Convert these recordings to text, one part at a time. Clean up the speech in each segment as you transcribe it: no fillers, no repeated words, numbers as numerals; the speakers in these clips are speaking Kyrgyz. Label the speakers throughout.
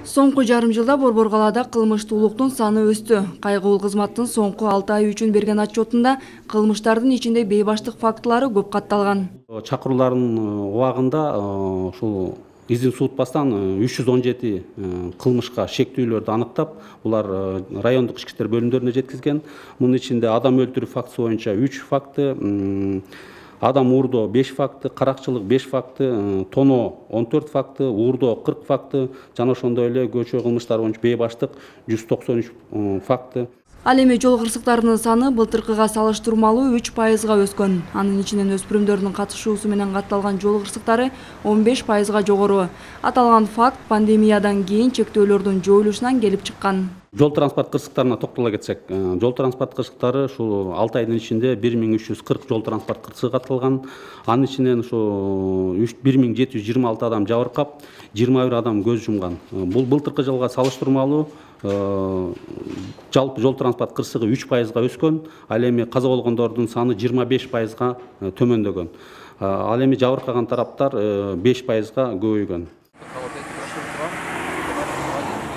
Speaker 1: Соңку жарым жылда Борбор калаада кылмыштуулуктун саны өстү. Кайгылуу кызматтын соңку 6 ай үчүн берген отчетунда кылмыштардын ичинде бейбаштык фактылары көп катталган.
Speaker 2: Чакыруулардын убагында ушул изин суутпастан 317 кылмышка шектүүлөрдү аныктап, булар райондук ички иштер бөлүмдөрүнө жеткизген. Мунун ичинде адам өлтүрүү фактысы боюнча 3 факты, адам уурдоо 5 факты, каракчылык 5 факты, тоноо 14 факты, уурдоо 40 факты, жана ошондой эле көчө кылмыштары боюнча бейбаштык 193 факты.
Speaker 1: Ал эми жол кырсыктарынын саны былтыркыга салыштырмалуу 3%га өскөн. Анын ичинен өспүрүмдөрдүн катышуусу менен катталган жол кырсыктары 15%га жогору. Аталган факт пандемиядан кийин чектөөлөрдүн жоюлушунан келип чыккан.
Speaker 2: Жол транспорт кырсыктарына токтола кетсек, жол транспорт кырсыктары ушул 6 айдын ичинде 1340 жол транспорт кырсыгы катталган. Анын ичинен ушу 1726 адам жабыркап, 21 адам көз жумган. Бул былтыркы жылга салыштырмалуу жалпы жол транспорт кырсыгы 3%га өскөн, ал эми каза болгондордун саны 25%га төмөндөгөн. Ал эми жабыркаган тараптар 5%га көбөйгөн.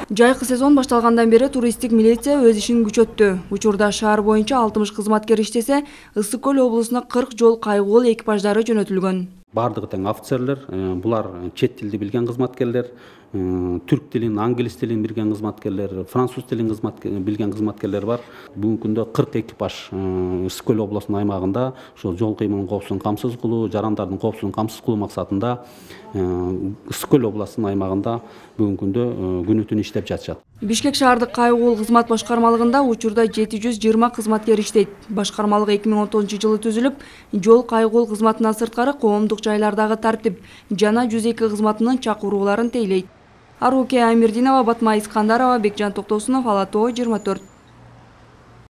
Speaker 1: Жайкы сезон башталгандан бери туристтик милиция өз ишин күчөттү. Учурда шаар боюнча 60 кызматкер иштесе, Ысык көл облусуна 40 жол кайгуул экипаждары жөнөтүлгөн.
Speaker 2: Бардыгы тең офицерлер, булар чет тилди билген кызматкерлер, түрк тилин, англис тилин билген кызматкерлер, француз тилин билген кызматкерлер бар. Бүгүнкү күндө 40 экипаж Ысык көл облусунун аймагында ошол жол кыймылынын коопсуздугун камсыз кылуу, жарандардын коопсуздугун камсыз кылуу максатында Ысык көл облусунун аймагында бүгүнкү күндө күнү түнү иштеп жатышат.
Speaker 1: Бишкек шаардык кайгуул кызмат башкармалыгында учурда 720 кызматкер иштейт. Башкармалык 2010 жылы түзүлүп, жол кайгуул кызматынан сырткары коомдук жайлардагы тартип жана 102 кызматынын чакырууларын тейлейт. Аруке Амирдинова, Батма Искандарова, Бекжан Токтосунов, Ала Тоо 24.